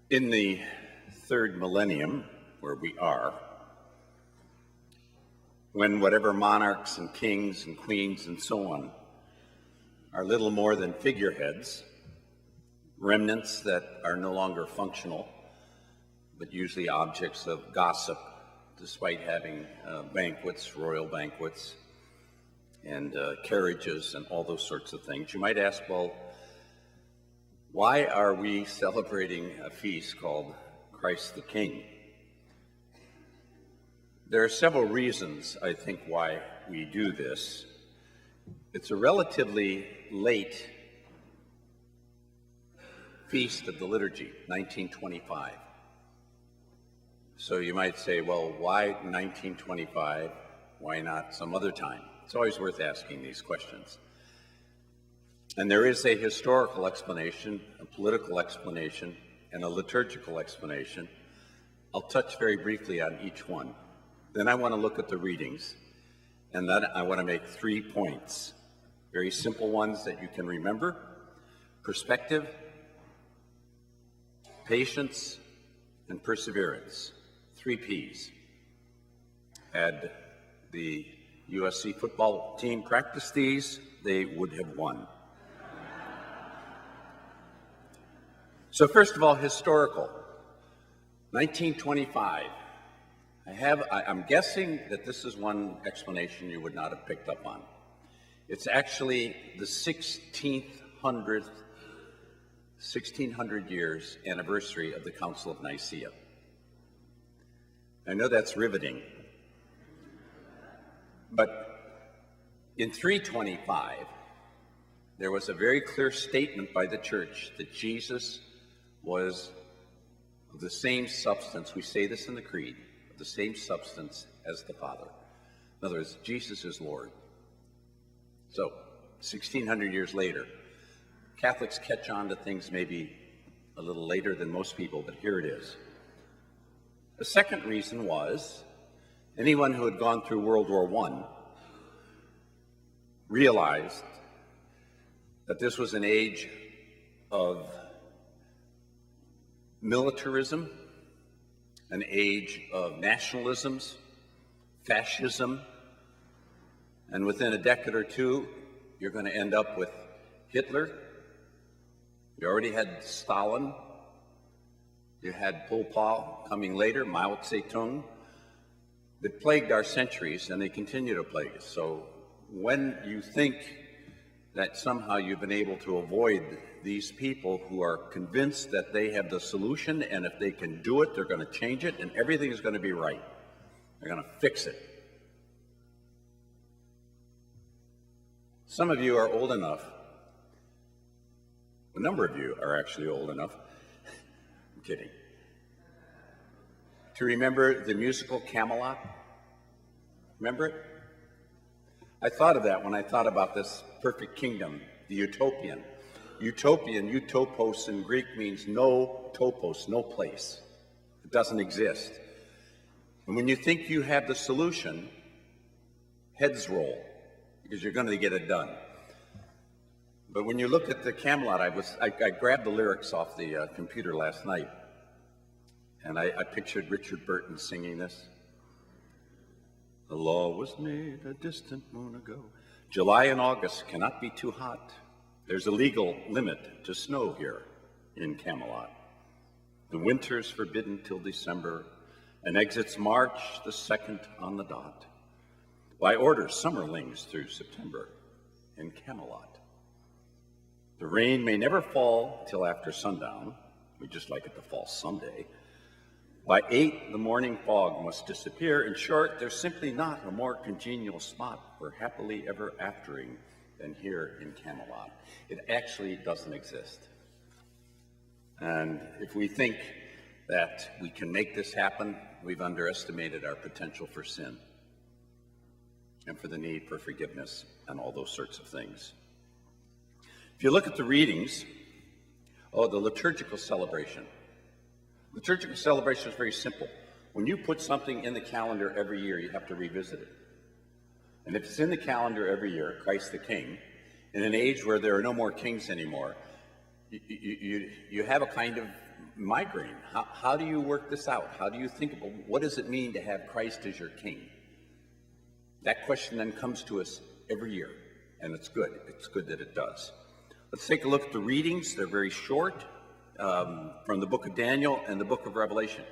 In the third millennium, where we are, when whatever monarchs and kings and queens and so on are little more than figureheads, remnants that are no longer functional, but usually objects of gossip, despite having banquets, royal banquets, and carriages and all those sorts of things. You might ask, well, why are we celebrating a feast called Christ the King? There are several reasons, I think, why we do this. It's a relatively late feast of the liturgy, 1925. So you might say, well, why 1925? Why not some other time? It's always worth asking these questions. And there is a historical explanation, a political explanation, and a liturgical explanation. I'll touch very briefly on each one. Then I want to look at the readings, and then I want to make 3 points, very simple ones that you can remember: perspective, patience, and perseverance. 3 P's. Had the USC football team practiced these, they would have won. So first of all, historical. 1925. I'm guessing that this is one explanation you would not have picked up on. It's actually the 1600 years anniversary of the Council of Nicaea. I know that's riveting, but in 325, there was a very clear statement by the church that Jesus was of the same substance, we say this in the Creed, of the same substance as the Father. In other words, Jesus is Lord. So, 1600 years later, Catholics catch on to things maybe a little later than most people, but here it is. The second reason was anyone who had gone through World War I realized that this was an age of militarism, an age of nationalisms, fascism, and within a decade or two, you're going to end up with Hitler. You already had Stalin. You had Pol Pot coming later, Mao Zedong, that plagued our centuries, and they continue to plague us. So when you think that somehow you've been able to avoid these people who are convinced that they have the solution, and if they can do it, they're going to change it, and everything is going to be right. They're going to fix it. Some of you are old enough, a number of you are actually old enough, I'm kidding, to remember the musical Camelot. Remember it? I thought of that when I thought about this perfect kingdom, the utopian. Utopian, utopos in Greek means no topos, no place. It doesn't exist. And when you think you have the solution, heads roll, because you're going to get it done. But when you look at the Camelot, I grabbed the lyrics off the computer last night, and I pictured Richard Burton singing this. The law was made a distant moon ago. July and August cannot be too hot. There's a legal limit to snow here in Camelot. The winter's forbidden till December, and exits March the 2nd on the dot. By order, summerlings through September in Camelot. The rain may never fall till after sundown. We just like it to fall someday. By 8, the morning fog must disappear. In short, there's simply not a more congenial spot for happily ever aftering than here in Camelot. It actually doesn't exist. And if we think that we can make this happen, we've underestimated our potential for sin and for the need for forgiveness and all those sorts of things. If you look at the readings, the liturgical celebration. Liturgical celebration is very simple. When you put something in the calendar every year, you have to revisit it. And if it's in the calendar every year, Christ the King, in an age where there are no more kings anymore, you have a kind of migraine. How do you work this out? How do you think about what does it mean to have Christ as your king? That question then comes to us every year, and it's good. It's good that it does. Let's take a look at the readings. They're very short, from the book of Daniel and the book of Revelation.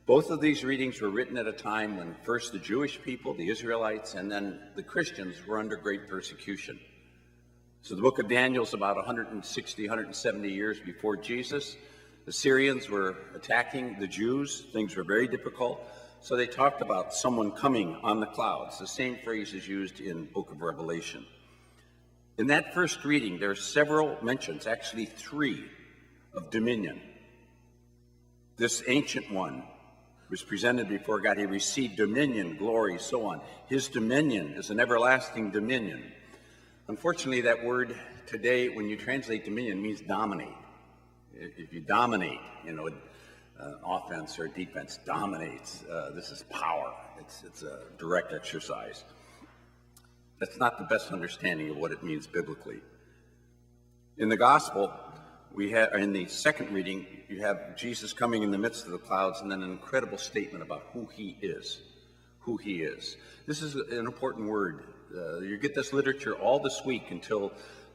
Both of these readings were written at a time when first the Jewish people, the Israelites, and then the Christians were under great persecution. So the book of Daniel is about 160, 170 years before Jesus. The Syrians were attacking the Jews. Things were very difficult. So they talked about someone coming on the clouds. The same phrase is used in the book of Revelation. In that first reading, there are several mentions, actually 3, of dominion. This ancient one was presented before God. He received dominion, glory, so on. His dominion is an everlasting dominion. Unfortunately, that word today, when you translate dominion, means dominate. If you dominate, offense or defense dominates. This is power. It's a direct exercise. That's not the best understanding of what it means biblically. In the gospel, in the second reading, you have Jesus coming in the midst of the clouds, and then an incredible statement about who he is. Who he is. This is an important word. You get this literature all this week until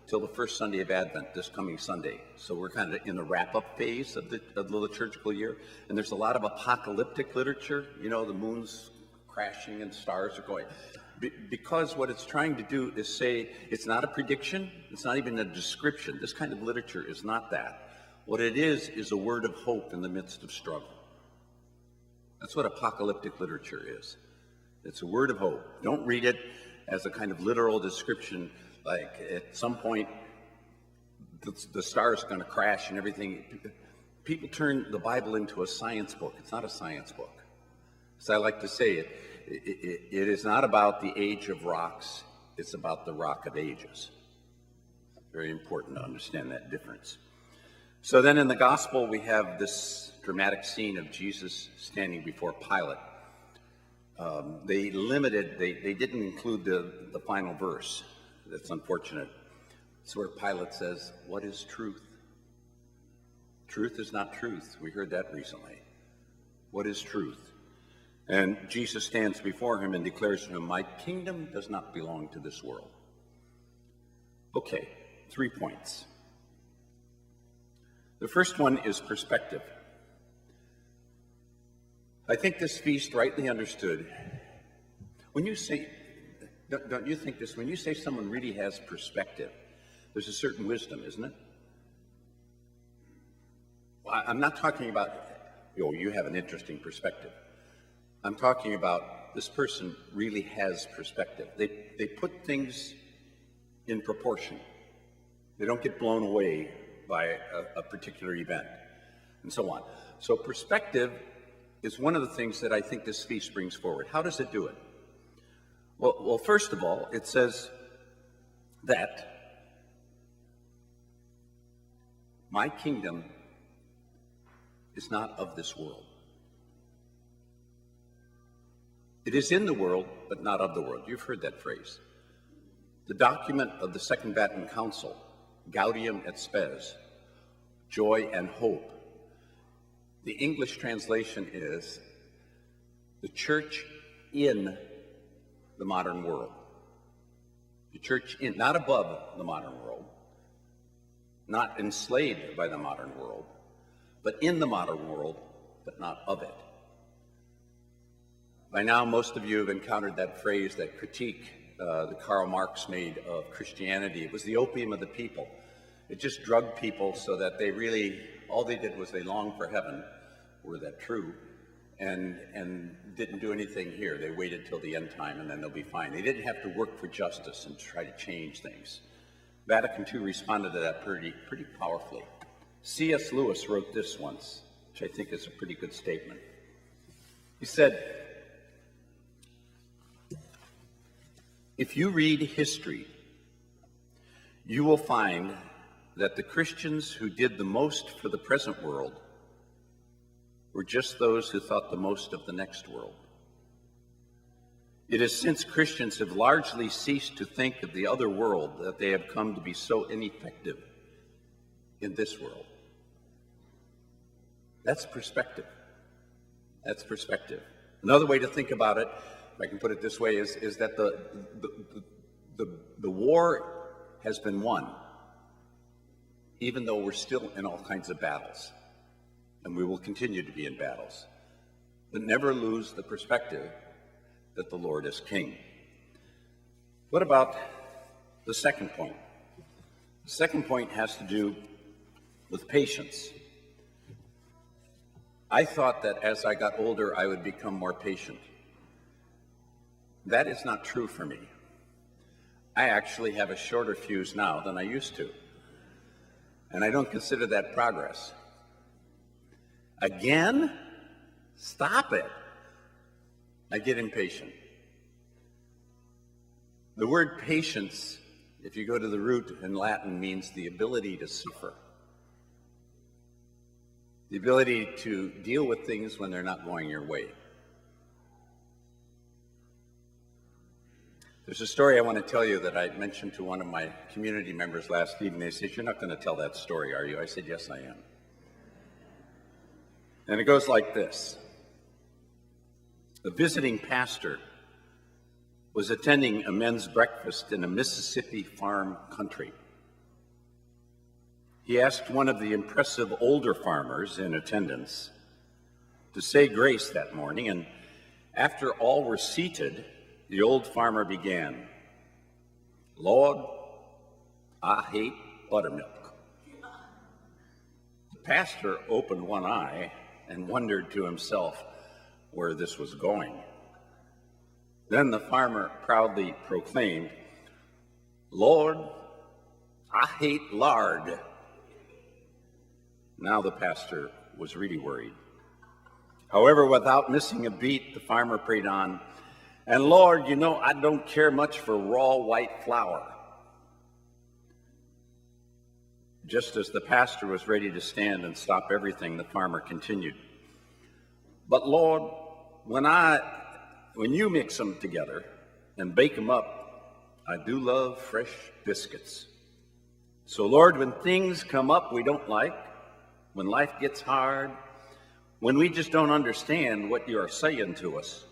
the first Sunday of Advent, this coming Sunday. So we're kind of in the wrap-up phase of the liturgical year, and there's a lot of apocalyptic literature. The moon's crashing and stars are going. Because what it's trying to do is say, it's not a prediction, it's not even a description. This kind of literature is not that. What it is a word of hope in the midst of struggle. That's what apocalyptic literature is. It's a word of hope. Don't read it as a kind of literal description, like at some point the star is going to crash and everything. People turn the Bible into a science book. It's not a science book. As I like to say, it is not about the age of rocks. It's about the rock of ages. Very important to understand that difference. So then in the gospel, we have this dramatic scene of Jesus standing before Pilate. They didn't include the final verse. That's unfortunate. It's where Pilate says, "What is truth?" Truth is not truth. We heard that recently. What is truth? And Jesus stands before him and declares to him, "My kingdom does not belong to this world." Okay, 3 points. The first one is perspective. I think this feast, rightly understood, when you say, don't you think this, when you say someone really has perspective, there's a certain wisdom, isn't it? Well, I'm not talking about, you have an interesting perspective. I'm talking about this person really has perspective. They put things in proportion. They don't get blown away by a particular event, and so on. So perspective is one of the things that I think this feast brings forward. How does it do it? Well, first of all, it says that my kingdom is not of this world. It is in the world, but not of the world. You've heard that phrase. The document of the Second Vatican Council, Gaudium et Spes, joy and hope. The English translation is the church in the modern world. The church in, not above the modern world, not enslaved by the modern world, but in the modern world, but not of it. By now, most of you have encountered that phrase, that critique that Karl Marx made of Christianity. It was the opium of the people. It just drugged people so that they really, all they did was they longed for heaven, were that true, and didn't do anything here. They waited till the end time and then they'll be fine. They didn't have to work for justice and try to change things. Vatican II responded to that pretty powerfully. C.S. Lewis wrote this once, which I think is a pretty good statement. He said, "If you read history, you will find that the Christians who did the most for the present world were just those who thought the most of the next world. It is since Christians have largely ceased to think of the other world that they have come to be so ineffective in this world." That's perspective. That's perspective. Another way to think about it, if I can put it this way, is that the war has been won, even though we're still in all kinds of battles, and we will continue to be in battles. But never lose the perspective that the Lord is King. What about the second point? The second point has to do with patience. I thought that as I got older, I would become more patient. That is not true for me. I actually have a shorter fuse now than I used to. And I don't consider that progress. Again? Stop it. I get impatient. The word patience, if you go to the root in Latin, means the ability to suffer. The ability to deal with things when they're not going your way. There's a story I want to tell you that I mentioned to one of my community members last evening. They said, "You're not going to tell that story, are you?" I said, "Yes, I am." And it goes like this. A visiting pastor was attending a men's breakfast in a Mississippi farm country. He asked one of the impressive older farmers in attendance to say grace that morning, and after all were seated, the old farmer began, "Lord, I hate buttermilk." The pastor opened one eye and wondered to himself where this was going. Then the farmer proudly proclaimed, "Lord, I hate lard." Now the pastor was really worried. However, without missing a beat, the farmer prayed on, "And Lord, you know, I don't care much for raw white flour." Just as the pastor was ready to stand and stop everything, the farmer continued, "But Lord, when you mix them together and bake them up, I do love fresh biscuits. So Lord, when things come up we don't like, when life gets hard, when we just don't understand what you are saying to us,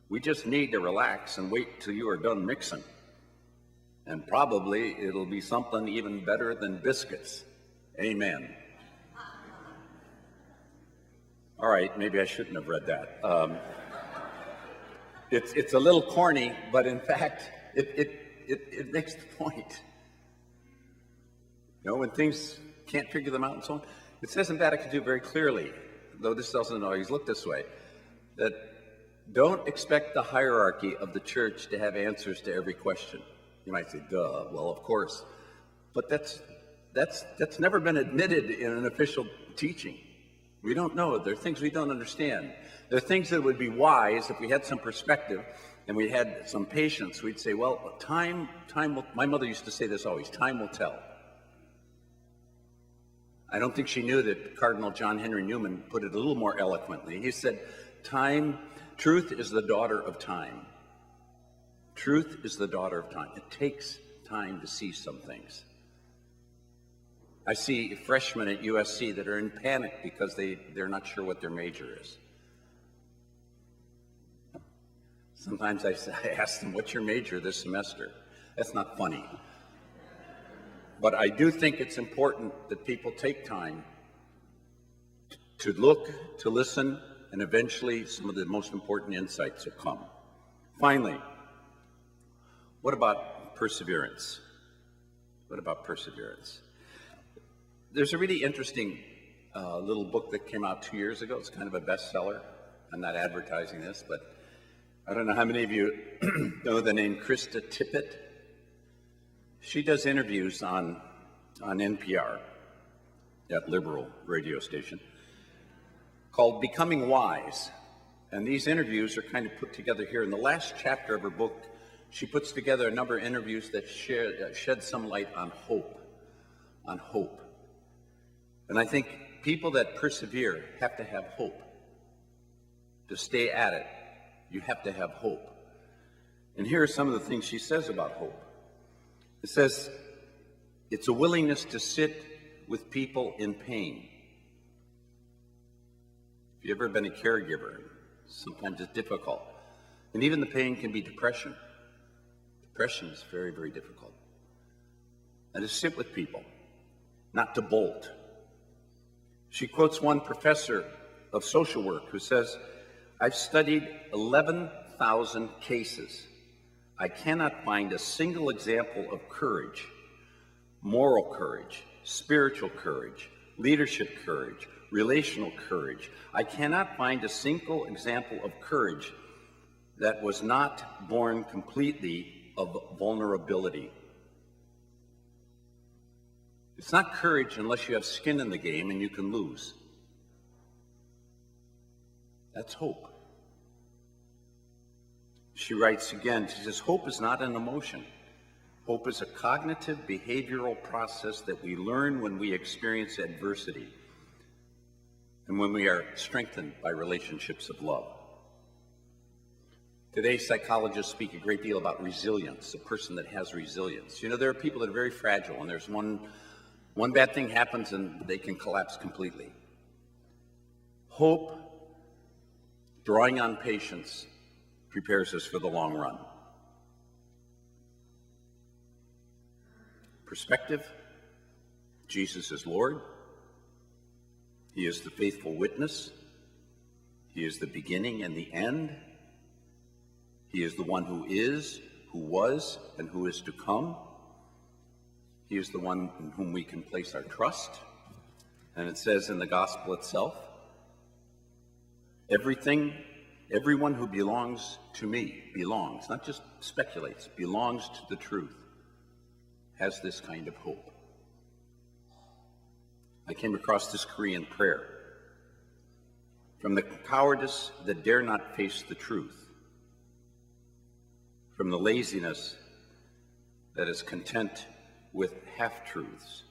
we just need to relax and wait till you are done mixing. And probably it'll be something even better than biscuits. Amen." All right, maybe I shouldn't have read that. It's a little corny, but in fact, it makes the point. You know, when things can't figure them out and so on, it says in Vatican II very clearly, though this doesn't always look this way, that don't expect the hierarchy of the church to have answers to every question. You might say, duh, well, of course. But that's never been admitted in an official teaching. We don't know. There are things we don't understand. There are things that would be wise if we had some perspective and we had some patience. We'd say, well, time will, my mother used to say this always, time will tell. I don't think she knew that Cardinal John Henry Newman put it a little more eloquently. He said, truth is the daughter of time. Truth is the daughter of time. It takes time to see some things. I see freshmen at USC that are in panic because they're not sure what their major is. Sometimes I ask them, "What's your major this semester?" That's not funny. But I do think it's important that people take time to look, to listen, and eventually some of the most important insights will come. Finally, what about perseverance? What about perseverance? There's a really interesting little book that came out 2 years ago. It's kind of a bestseller. I'm not advertising this, but I don't know how many of you know the name Krista Tippett. She does interviews on NPR, that liberal radio station, called Becoming Wise. And these interviews are kind of put together here. In the last chapter of her book, she puts together a number of interviews that shed some light on hope. And I think people that persevere have to have hope. To stay at it, you have to have hope. And here are some of the things she says about hope. It says, it's a willingness to sit with people in pain. you ever been a caregiver? Sometimes it's difficult. And even the pain can be depression. Depression is very, very difficult. And to sit with people, not to bolt. She quotes one professor of social work who says, "I've studied 11,000 cases. I cannot find a single example of courage, moral courage, spiritual courage, leadership courage, relational courage. I cannot find a single example of courage that was not born completely of vulnerability." It's not courage unless you have skin in the game and you can lose. That's hope. She writes again, she says, "Hope is not an emotion. Hope is a cognitive behavioral process that we learn when we experience adversity and when we are strengthened by relationships of love." Today, psychologists speak a great deal about resilience, a person that has resilience. You know, there are people that are very fragile, and there's one bad thing happens and they can collapse completely. Hope, drawing on patience, prepares us for the long run. Perspective, Jesus is Lord. He is the faithful witness. He is the beginning and the end. He is the one who is, who was, and who is to come. He is the one in whom we can place our trust. And it says in the gospel itself, everyone who belongs to me, belongs, not just speculates, belongs to the truth, has this kind of hope. I came across this Korean prayer. "From the cowardice that dare not face the truth, from the laziness that is content with half-truths,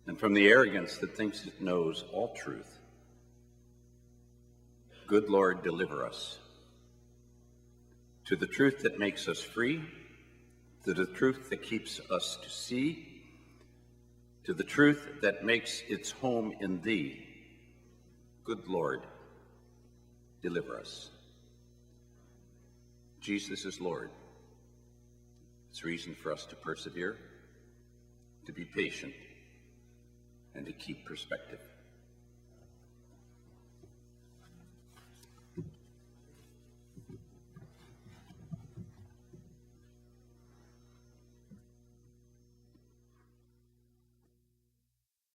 and from the arrogance that thinks it knows all truth, good Lord, deliver us to the truth that makes us free, to the truth that keeps us to see, to the truth that makes its home in thee. Good Lord, deliver us." Jesus is Lord. It's reason for us to persevere, to be patient, and to keep perspective.